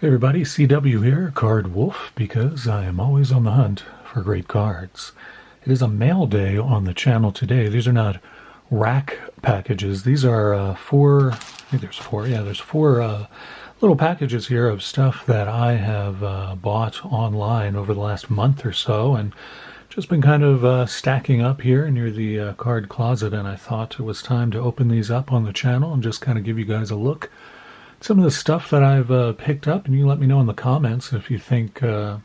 Hey everybody, CW here, Card Wolf, because I am always on the hunt for great cards. It is a mail day on the channel today. These are not rack packages. These are there's four little packages here of stuff that I have bought online over the last month or so, and just been kind of stacking up here near the card closet, and I thought it was time to open these up on the channel and just kind of give you guys a look some of the stuff that I've picked up, and you let me know in the comments if you think I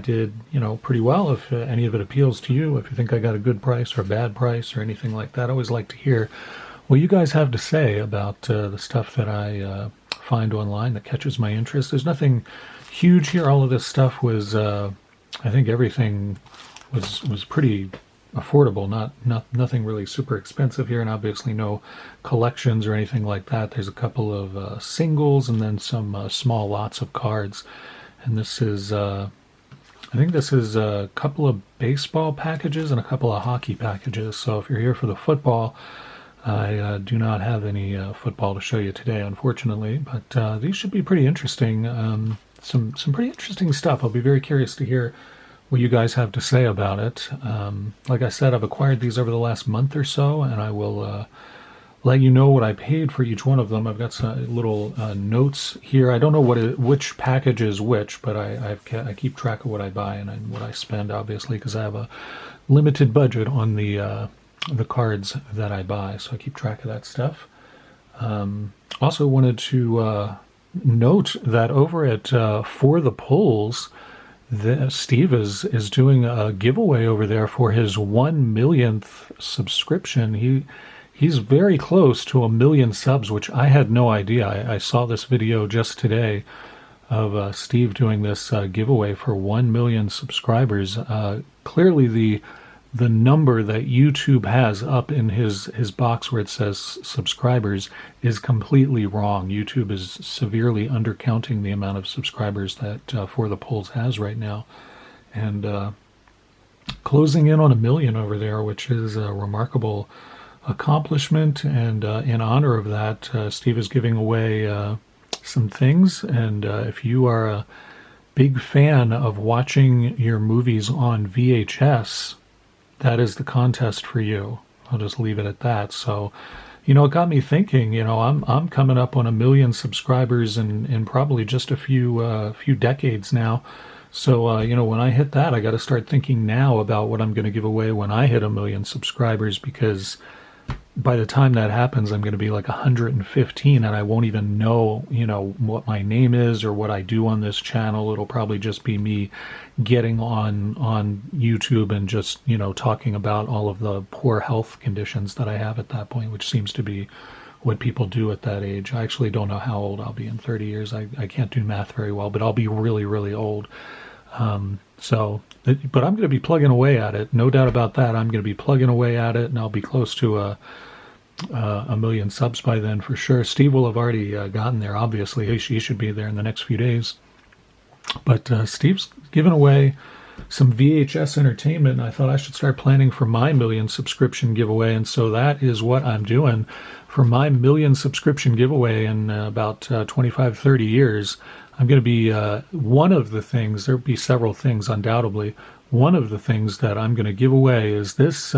did, pretty well, if any of it appeals to you, if you think I got a good price or a bad price or anything like that. I always like to hear what you guys have to say about the stuff that I find online that catches my interest. There's nothing huge here. All of this stuff was, I think everything was pretty affordable, nothing really super expensive here, and obviously no collections or anything like that. There's a couple of singles and then some small lots of cards, and this is I think this is a couple of baseball packages and a couple of hockey packages. So if you're here for the football, I do not have any football to show you today, unfortunately, but these should be pretty interesting. Some pretty interesting stuff. I'll be very curious to hear what you guys have to say about it. Like I said, I've acquired these over the last month or so, and I will let you know what I paid for each one of them. I've got some little notes here. I don't know which package is which, but I keep track of what I buy and what I spend, obviously, because I have a limited budget on the cards that I buy, so I keep track of that stuff. Also wanted to note that over at For the Polls, Steve is doing a giveaway over there for his 1 millionth subscription. He's very close to 1 million subs, which I had no idea. I saw this video just today of Steve doing this giveaway for 1 million subscribers. Clearly the number that YouTube has up in his box where it says subscribers is completely wrong. YouTube is severely undercounting the amount of subscribers that For the Polls has right now, and closing in on 1 million over there, which is a remarkable accomplishment. And in honor of that, Steve is giving away some things, and if you are a big fan of watching your movies on VHS, that is the contest for you. I'll just leave it at that. So, it got me thinking. I'm coming up on 1 million subscribers in probably just a few decades now. So, when I hit that, I got to start thinking now about what I'm going to give away when I hit 1 million subscribers, because by the time that happens, I'm going to be like 115, and I won't even know, what my name is or what I do on this channel. It'll probably just be me getting on YouTube and just, talking about all of the poor health conditions that I have at that point, which seems to be what people do at that age. I actually don't know how old I'll be in 30 years. I can't do math very well, but I'll be really, really old. But I'm going to be plugging away at it. No doubt about that. I'm going to be plugging away at it, and I'll be close to a 1 million subs by then for sure. Steve will have already gotten there, obviously. He should be there in the next few days. But Steve's given away some VHS entertainment, and I thought I should start planning for my 1 million subscription giveaway. And so that is what I'm doing for my 1 million subscription giveaway in about 25, 30 years. I'm going to be one of the things, there'll be several things undoubtedly. One of the things that I'm going to give away is this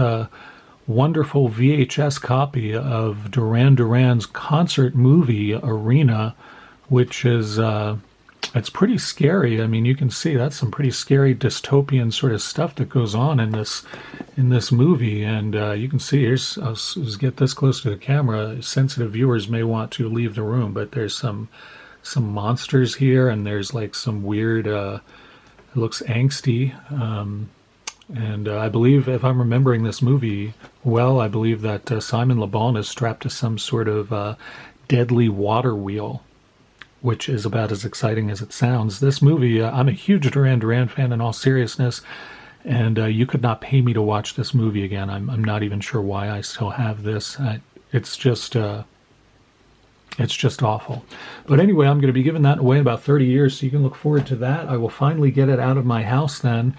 wonderful VHS copy of Duran's concert movie Arena, which is it's pretty scary. I mean, you can see that's some pretty scary dystopian sort of stuff that goes on in this movie, and you can see here's, I'll just get this close to the camera. Sensitive viewers may want to leave the room, but there's some monsters here, and there's like some weird it looks angsty, and I believe, if I'm remembering this movie well, I believe that Simon Le Bon is strapped to some sort of deadly water wheel, which is about as exciting as it sounds. This movie, I'm a huge Duran fan in all seriousness, and you could not pay me to watch this movie again. I'm not even sure why I still have this. It's just awful. But anyway, I'm going to be giving that away in about 30 years, so you can look forward to that. I will finally get it out of my house then.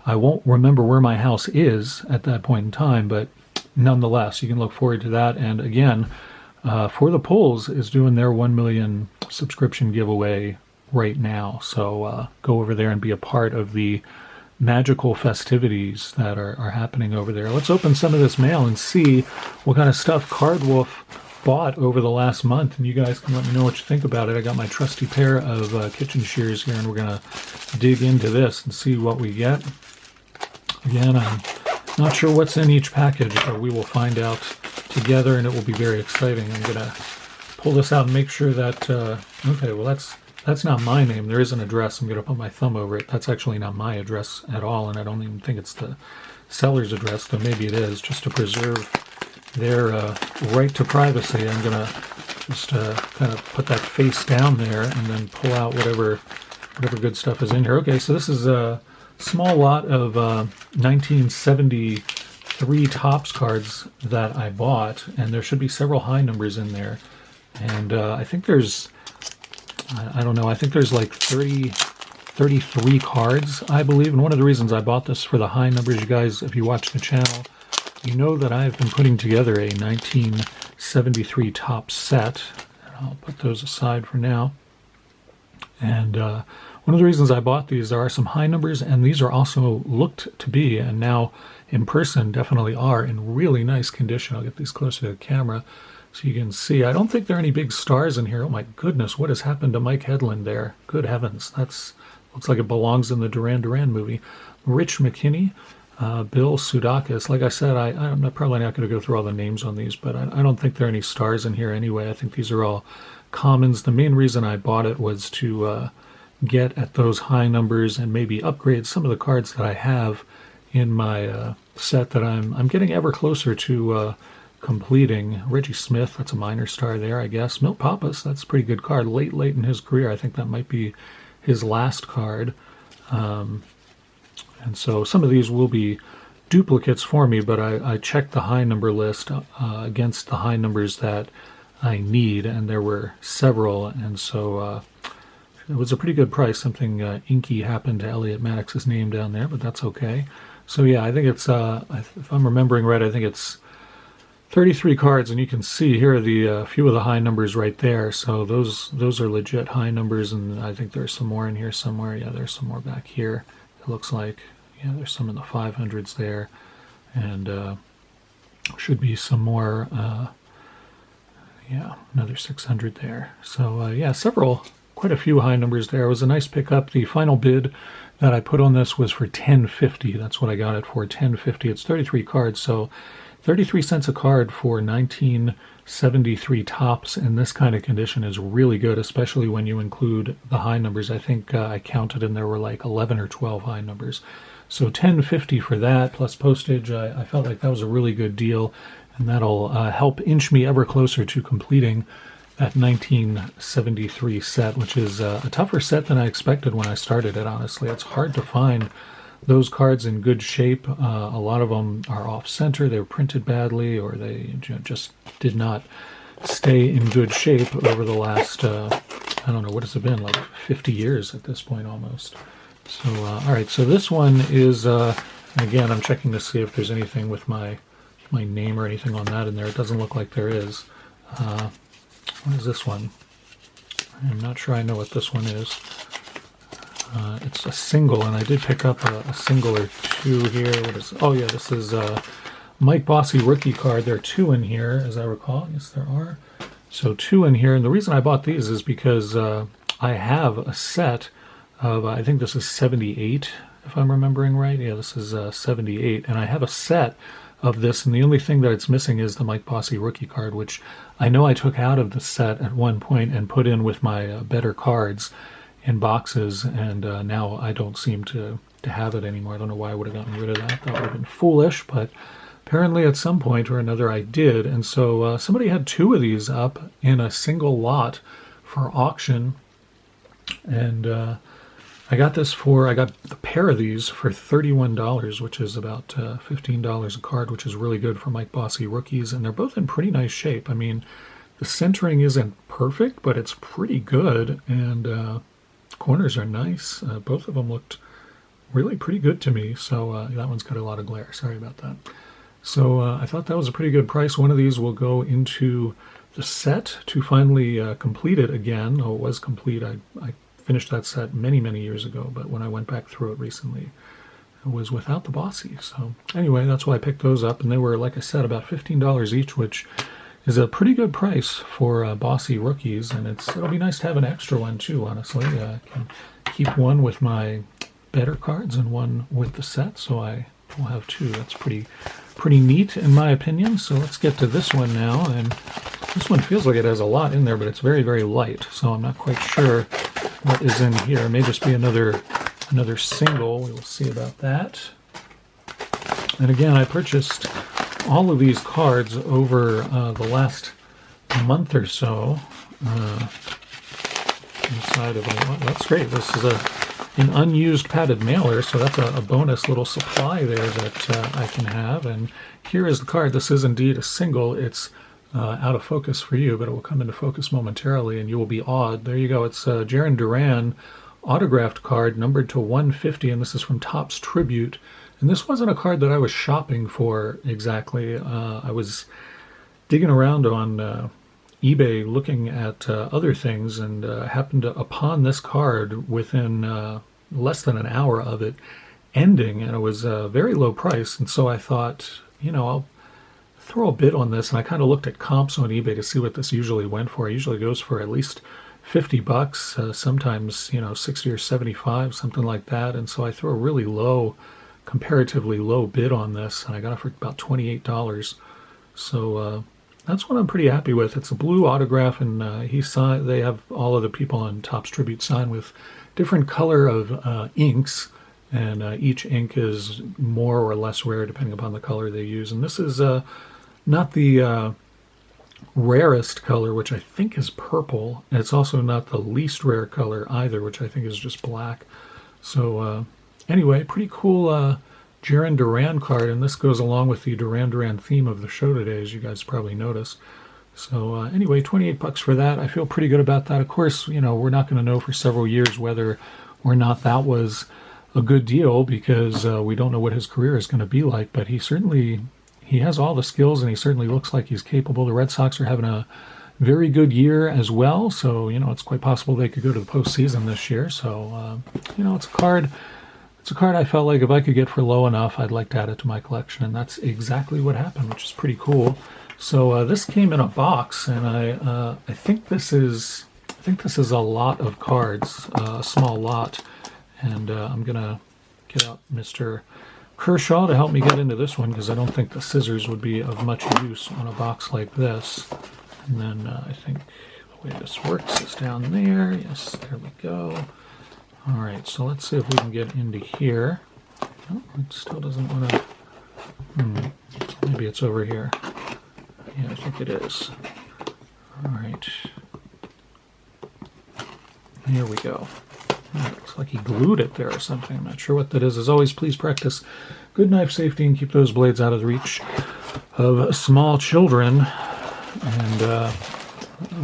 I won't remember where my house is at that point in time, but nonetheless, you can look forward to that. And again, For the Polls is doing their 1 million subscription giveaway right now. So go over there and be a part of the magical festivities that are happening over there. Let's open some of this mail and see what kind of stuff Card Wolf bought over the last month, and you guys can let me know what you think about it. I got my trusty pair of kitchen shears here, and we're going to dig into this and see what we get. Again, I'm not sure what's in each package, but we will find out together, and it will be very exciting. I'm going to pull this out and make sure that, okay, well, that's not my name. There is an address. I'm going to put my thumb over it. That's actually not my address at all, and I don't even think it's the seller's address, though maybe it is, just to preserve their right to privacy. I'm going to just kind of put that face down there and then pull out whatever good stuff is in here. Okay, so this is a small lot of 1973 Topps cards that I bought, and there should be several high numbers in there. And I think there's, I don't know, I think there's like 33 cards, I believe. And one of the reasons I bought this for the high numbers, you guys, if you watch the channel, you know that I've been putting together a 1973 Topps set. And I'll put those aside for now. And one of the reasons I bought these, there are some high numbers, and these are also looked to be, and now in person definitely are, in really nice condition. I'll get these closer to the camera so you can see. I don't think there are any big stars in here. Oh my goodness, what has happened to Mike Hedlund there? Good heavens, that's looks like it belongs in the Duran movie. Rich McKinney, Bill Sudakis. Like I said, I'm probably not going to go through all the names on these, but I don't think there are any stars in here anyway. I think these are all commons. The main reason I bought it was to get at those high numbers and maybe upgrade some of the cards that I have in my set that I'm getting ever closer to completing. Reggie Smith, that's a minor star there, I guess. Milt Pappas, that's a pretty good card. Late in his career, I think that might be his last card. And so some of these will be duplicates for me, but I checked the high number list against the high numbers that I need, and there were several, and so it was a pretty good price. Something inky happened to Elliot Maddox's name down there, but that's okay. So yeah, I think it's, if I'm remembering right, I think it's 33 cards, and you can see here are the few of the high numbers right there. So those are legit high numbers, and I think there's some more in here somewhere. Yeah, there's some more back here. It looks like, yeah, there's some in the 500s there, and should be some more. Yeah, another 600 there. So yeah, quite a few high numbers there. It was a nice pickup. The final bid that I put on this was for $10.50. That's what I got it for, $10.50. It's 33 cards, so 33 cents a card for 1973 Topps in this kind of condition is really good, especially when you include the high numbers. I think I counted and there were like 11 or 12 high numbers. So $10.50 for that plus postage. I felt like that was a really good deal, and that'll help inch me ever closer to completing that 1973 set, which is a tougher set than I expected when I started it, honestly. It's hard to find those cards in good shape. A lot of them are off-center, they were printed badly, or they just did not stay in good shape over the last, I don't know, what has it been, like 50 years at this point almost. So, all right, so this one is, again, I'm checking to see if there's anything with my name or anything on that in there. It doesn't look like there is. What is this one? I'm not sure I know what this one is. It's a single, and I did pick up a single or two here. What is? Oh yeah, this is Mike Bossy rookie card. There are two in here, as I recall. Yes, there are. So two in here, and the reason I bought these is because I have a set of, I think this is 78, if I'm remembering right. Yeah, this is 78, and I have a set of this, and the only thing that it's missing is the Mike Bossy rookie card, which I know I took out of the set at one point and put in with my better cards in boxes, and now I don't seem to have it anymore. I don't know why I would have gotten rid of that. That would have been foolish, but apparently at some point or another I did. And so somebody had two of these up in a single lot for auction, and I got a pair of these for $31, which is about $15 a card, which is really good for Mike Bossy rookies, and they're both in pretty nice shape. I mean, the centering isn't perfect, but it's pretty good, and corners are nice. Both of them looked really pretty good to me, so that one's got a lot of glare. Sorry about that. So I thought that was a pretty good price. One of these will go into the set to finally complete it again. Oh, it was complete. I finished that set many, many years ago, but when I went back through it recently, it was without the Bossy. So anyway, that's why I picked those up, and they were, like I said, about $15 each, which is a pretty good price for Bossy rookies, and it'll be nice to have an extra one too, honestly. I can keep one with my better cards and one with the set, so I will have two. That's pretty neat in my opinion. So let's get to this one now, and this one feels like it has a lot in there, but it's very, very light, so I'm not quite sure what is in here. It may just be another single. We will see about that. And again, I purchased all of these cards over the last month or so. Inside of that's great. This is an unused padded mailer, so that's a bonus little supply there that I can have. And here is the card. This is indeed a single. It's out of focus for you, but it will come into focus momentarily, and you will be awed. There you go. It's Jaren Duran autographed card, numbered to 150, and this is from Topps Tribute. And this wasn't a card that I was shopping for exactly. I was digging around on eBay looking at other things, and happened upon this card within less than an hour of it ending, and it was a very low price. And so I thought, I'll throw a bid on this, and I kind of looked at comps on eBay to see what this usually went for. It usually goes for at least $50, sometimes 60 or 75, something like that. And so I threw a really comparatively low bid on this, and I got it for about $28. So that's what I'm pretty happy with. It's a blue autograph, and they have all of the people on Topps Tribute sign with different color of inks, and each ink is more or less rare depending upon the color they use. And this is not the rarest color, which I think is purple, and it's also not the least rare color either, which I think is just black. So anyway, pretty cool Jaren Duran card, and this goes along with the Duran theme of the show today, as you guys probably noticed. So anyway, $28 for that. I feel pretty good about that. Of course, we're not going to know for several years whether or not that was a good deal, because we don't know what his career is going to be like, but he has all the skills, and he certainly looks like he's capable. The Red Sox are having a very good year as well, so it's quite possible they could go to the postseason this year. So it's a card I felt like if I could get for low enough, I'd like to add it to my collection, and that's exactly what happened, which is pretty cool. So this came in a box, and I think this is a lot of cards, a small lot, and I'm gonna get out Mr. Kershaw to help me get into this one, because I don't think the scissors would be of much use on a box like this. And then I think the way this works is down there. Yes, there we go. All right, so let's see if we can get into here. Oh, it still doesn't want to. Maybe it's over here. Yeah, I think it is. All right. Here we go. Oh, it looks like he glued it there or something. I'm not sure what that is. As always, please practice good knife safety and keep those blades out of the reach of small children. And,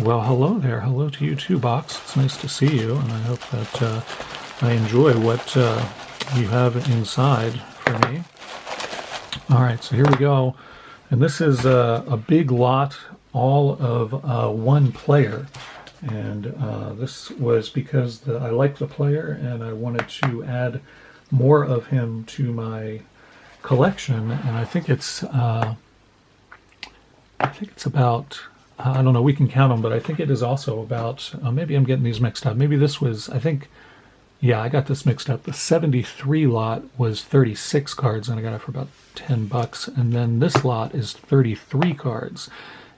well, hello there. Hello to you too, Box. It's nice to see you, and I hope that I enjoy what you have inside for me. All right, so here we go. And this is a big lot, all of one player. And this was because I like the player, and I wanted to add more of him to my collection. And I think it's about, I don't know, we can count them, but I think it is also about, maybe I'm getting these mixed up. Maybe this was, I got this mixed up. The 73 lot was 36 cards, and I got it for about $10. And then this lot is 33 cards,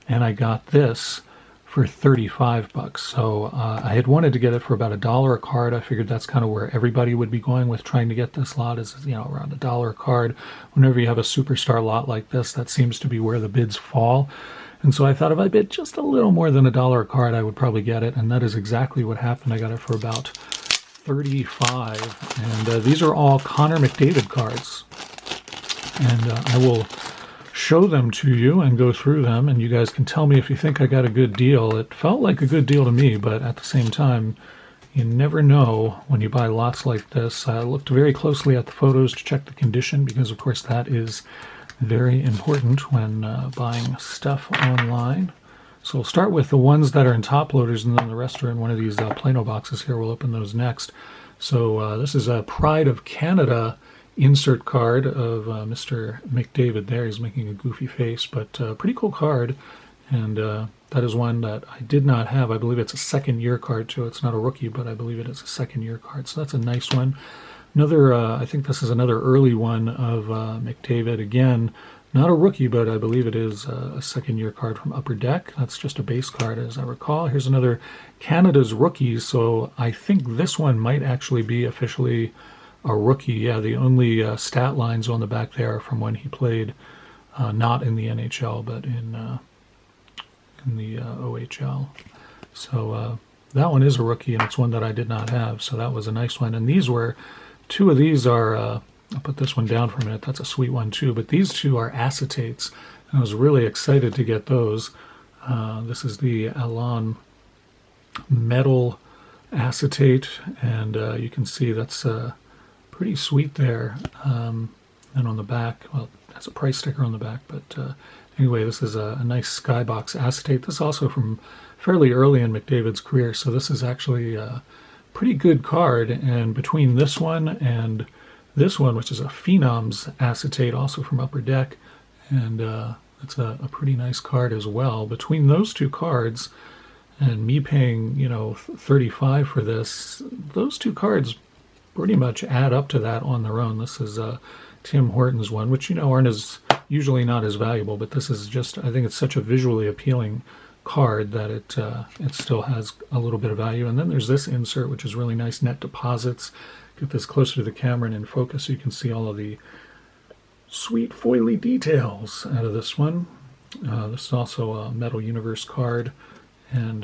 and I got this for $35. So I had wanted to get it for about $1 a card. I figured that's kind of where everybody would be going with trying to get this lot, is around $1 a card. Whenever you have a superstar lot like this, that seems to be where the bids fall. And so I thought if I bid just a little more than $1 a card, I would probably get it, and that is exactly what happened. I got it for about $35, and these are all Connor McDavid cards, and I will show them to you and go through them, and you guys can tell me if you think I got a good deal. It felt like a good deal to me, but at the same time, you never know when you buy lots like this. I looked very closely at the photos to check the condition, because of course that is very important when buying stuff online. So we'll start with the ones that are in top loaders, and then the rest are in one of these Plano boxes here. We'll open those next. So this is a Pride of Canada insert card of Mr. Mcdavid there. He's making a goofy face, but pretty cool card. And that is one that I did not have. I believe it's a second-year card, too. It's not a rookie, but I believe it is a second-year card. So that's a nice one. Another, I think this is another early one of Mcdavid. Again, not a rookie, but I believe it is a second-year card from Upper Deck. That's just a base card, as I recall. Here's another Canada's Rookies. So I think this one might actually be officially a rookie. Yeah, the only stat lines on the back there are from when he played, not in the NHL, but in the OHL. So that one is a rookie, and it's one that I did not have. So that was a nice one. And these were, two of these are... I'll put this one down for a minute. That's a sweet one too. But these two are acetates. And I was really excited to get those. This is the Alon metal acetate. And you can see that's pretty sweet there. And on the back, well, it has a price sticker on the back. But anyway, this is a nice skybox acetate. This is also from fairly early in Mcdavid's career. So this is actually a pretty good card. And between this one and this one, which is a Phenoms acetate, also from Upper Deck, and it's a pretty nice card as well. Between those two cards, and me paying, $35 for this, those two cards pretty much add up to that on their own. This is Tim Hortons one, which aren't as usually not as valuable, but this is just, I think it's such a visually appealing card that it still has a little bit of value. And then there's this insert, which is really nice, net deposits. Get this closer to the camera and in focus so you can see all of the sweet foily details out of this one. This is also a Metal Universe card, and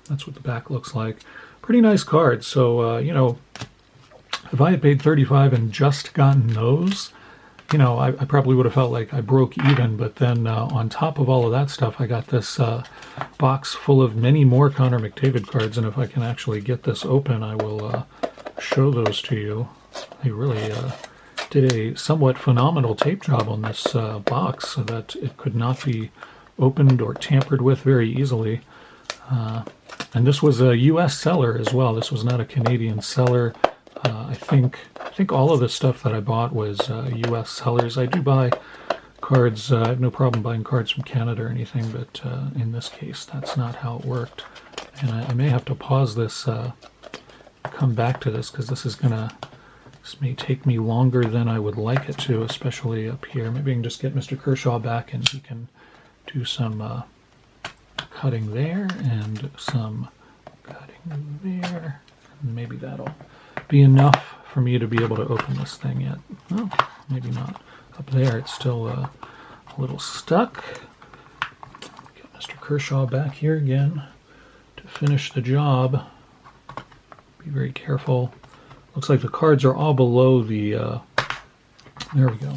that's what the back looks like. Pretty nice card. So, if I had paid $35 and just gotten those, I probably would have felt like I broke even. But then on top of all of that stuff, I got this box full of many more Connor Mcdavid cards, and if I can actually get this open, I will... show those to you. They really did a somewhat phenomenal tape job on this box so that it could not be opened or tampered with very easily. And this was a U.S. seller as well. This was not a Canadian seller. I think all of the stuff that I bought was U.S. sellers. I do buy cards. I have no problem buying cards from Canada or anything, but in this case, that's not how it worked. And I may have to pause this. Come back to this because this may take me longer than I would like it to, especially up here. Maybe I can just get Mr. Kershaw back and he can do some cutting there and some cutting there. And maybe that'll be enough for me to be able to open this thing yet. Oh, maybe not. Up there it's still a little stuck. Get Mr. Kershaw back here again to finish the job. Be very careful. Looks like the cards are all below the, there we go.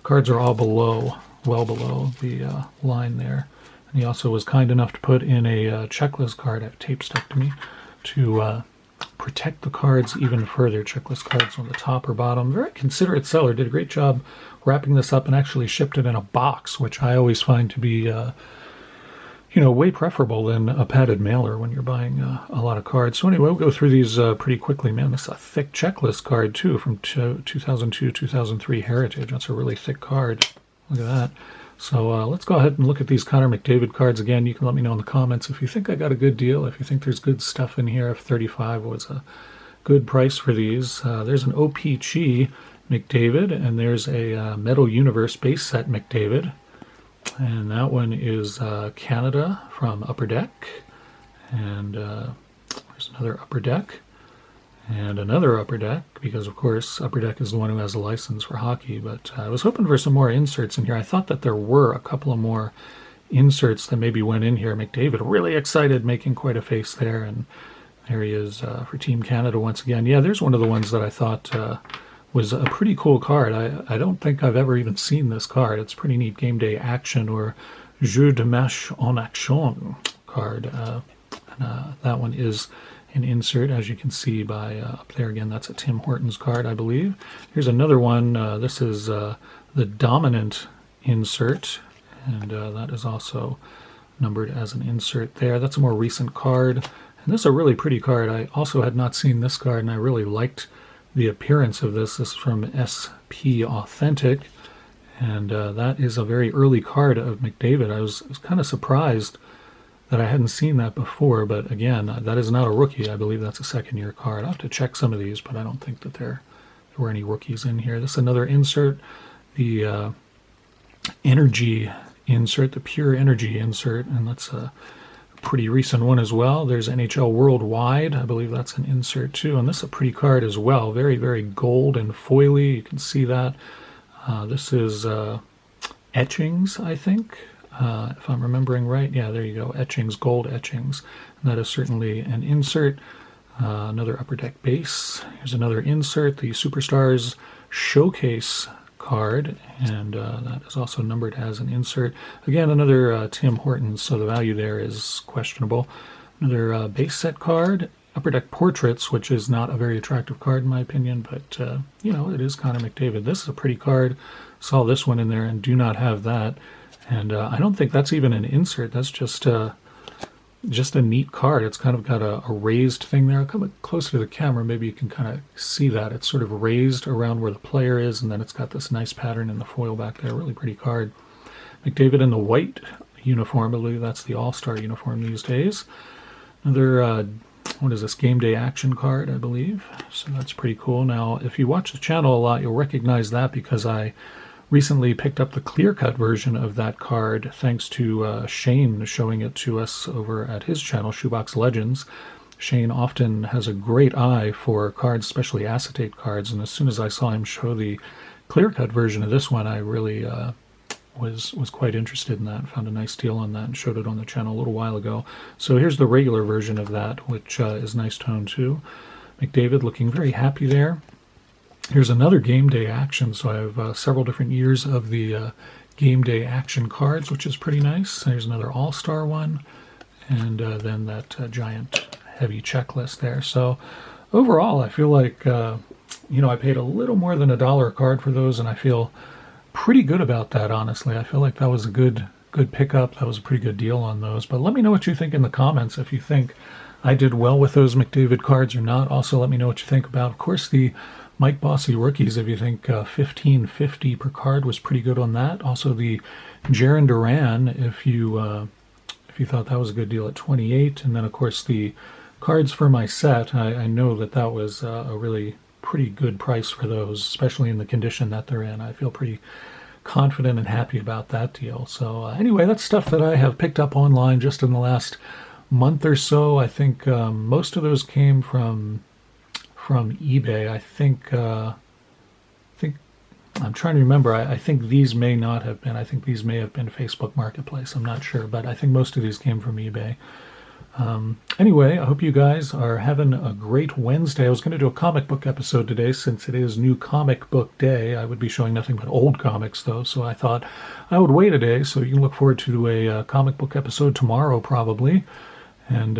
Cards are all below, well below the line there. And he also was kind enough to put in a checklist card, I have tape stuck to me, to protect the cards even further. Checklist cards on the top or bottom. Very considerate seller, did a great job wrapping this up and actually shipped it in a box, which I always find to be way preferable than a padded mailer when you're buying a lot of cards. So anyway, we'll go through these pretty quickly. Man, this is a thick checklist card, too, from 2002-2003 Heritage. That's a really thick card. Look at that. So let's go ahead and look at these Connor Mcdavid cards again. You can let me know in the comments if you think I got a good deal, if you think there's good stuff in here, if $35 was a good price for these. There's an OPG Mcdavid, and there's a Metal Universe base set Mcdavid. And that one is Canada from Upper Deck. And there's another Upper Deck. And another Upper Deck, because of course Upper Deck is the one who has a license for hockey. But I was hoping for some more inserts in here. I thought that there were a couple of more inserts that maybe went in here. Mcdavid really excited, making quite a face there. And there he is for Team Canada once again. Yeah, there's one of the ones that I thought was a pretty cool card. I don't think I've ever even seen this card. It's pretty neat. Game Day Action or Jeu de Match en Action card. That one is an insert, as you can see by up there again. That's a Tim Hortons card, I believe. Here's another one. This is the Dominant insert, and that is also numbered as an insert there. That's a more recent card. And this is a really pretty card. I also had not seen this card, and I really liked the appearance of this. This is from SP Authentic, and that is a very early card of Mcdavid. I was kind of surprised that I hadn't seen that before, but again, that is not a rookie. I believe that's a second-year card. I'll have to check some of these, but I don't think that there were any rookies in here. This is another insert, the energy insert, the pure energy insert, and that's a pretty recent one as well. There's NHL Worldwide. I believe that's an insert too, and this is a pretty card as well. Very, very gold and foily. You can see that. This is etchings, I think. If I'm remembering right. Yeah, there you go. Etchings, gold etchings. And that is certainly an insert. Another Upper Deck base. Here's another insert, the Superstars Showcase card, and that is also numbered as an insert. Again, another Tim Hortons, so the value there is questionable. Another base set card, Upper Deck Portraits, which is not a very attractive card in my opinion, but you know, it is Connor McDavid. This is a pretty card. Saw this one in there and do not have that. And I don't think that's even an insert. That's just a neat card. It's kind of got a raised thing there. I'll come closer to the camera. Maybe you can kind of see that. It's sort of raised around where the player is, and then it's got this nice pattern in the foil back there. Really pretty card. McDavid in the white uniform. I believe that's the All-Star uniform these days. Another, what is this, Game Day Action card, I believe. So that's pretty cool. Now, if you watch the channel a lot, you'll recognize that because I recently picked up the clear-cut version of that card thanks to Shane showing it to us over at his channel, Shoebox Legends. Shane often has a great eye for cards, especially acetate cards, and as soon as I saw him show the clear-cut version of this one, I really was quite interested in that. Found a nice deal on that and showed it on the channel a little while ago. So here's the regular version of that, which is nice tone too. McDavid looking very happy there. Here's another Game Day Action, so I have several different years of the Game Day Action cards, which is pretty nice. There's another All-Star one, and then that giant heavy checklist there. So overall, I feel like, you know, I paid a little more than $1 a card for those, and I feel pretty good about that, honestly. I feel like that was a good pickup. That was a pretty good deal on those. But let me know what you think in the comments, if you think I did well with those Mcdavid cards or not. Also, let me know what you think about, of course, the Mike Bossy rookies, if you think $15.50 per card was pretty good on that. Also the Jaren Duran, if you thought that was a good deal at $28. And then of course the cards for my set, I know that was a really pretty good price for those, especially in the condition that they're in. I feel pretty confident and happy about that deal. So anyway, that's stuff that I have picked up online just in the last month or so. I think most of those came from eBay. I think I'm trying to remember. I think these may not have been. I think these may have been Facebook Marketplace. I'm not sure, but I think most of these came from eBay. Anyway, I hope you guys are having a great Wednesday. I was going to do a comic book episode today since it is New Comic Book Day. I would be showing nothing but old comics, though, so I thought I would wait a day, so you can look forward to a comic book episode tomorrow, probably. And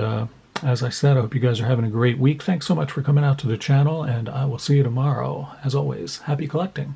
as I said, I hope you guys are having a great week. Thanks so much for coming out to the channel, and I will see you tomorrow. As always, happy collecting.